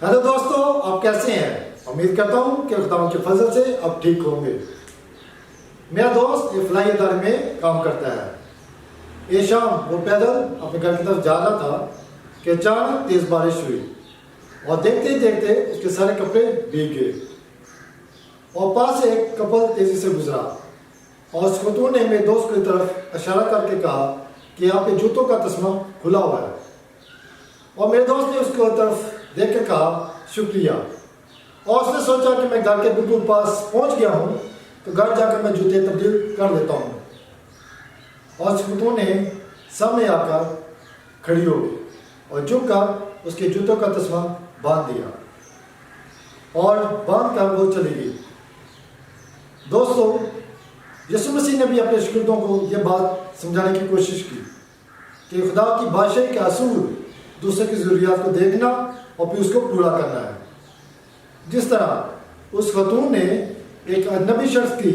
Hello दोस्तों, आप कैसे हैं? उम्मीद करता हूँ कि खुदा के फजल से आप ठीक होंगे। मेरा दोस्त ये फलाई इदारे में काम करता है। ये शाम वो पैदल अपने घर की तरफ जा रहा था कि अचानक तेज बारिश हुई और देखते ही देखते उसके सारे कपड़े भीग गए और पास से एक कपल तेजी से गुजरा और उस खतून ने मेरे दोस्त की तरफ इशारा करके कहा कि यहाँ पे जूतों का तस्मा खुला हुआ है। और मेरे दोस्त ने उसकी तरफ देख कर कहा शुक्रिया, और उसने सोचा कि मैं घर के बिल्कुल पास पहुंच गया हूं तो घर जाकर मैं जूते तब्दील कर लेता हूं। और उस खतून ने सामने आकर खड़ी हो गई और झुककर उसके जूतों का तस्मा बांध दिया और बांध कर वो चली गई। दोस्तों, यीशु मसीह ने भी अपने शागिर्दों को यह बात समझाने की कोशिश की कि खुदा की बादशाही का असूल दूसरे की ज़रूरियात को देखना और फिर उसको पूरा करना है। जिस तरह उस खतून ने एक अजनबी शख्स की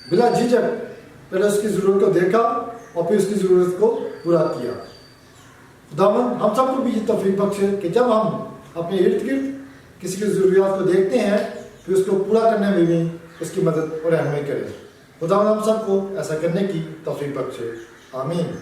बिला झिझक पहले उसकी ज़रूरत को देखा और फिर उसकी ज़रूरत को पूरा किया। खुदावंद हम सबको भी ये तौफीक बख्शे कि जब हम अपने इर्द गिर्द किसी की ज़रूरियात को देखते हैं फिर उसको पूरा करने में भी उसकी मदद और रहनुमाई करें। खुदावंद हम सबको ऐसा करने की तौफीक बख्शे। आमीन।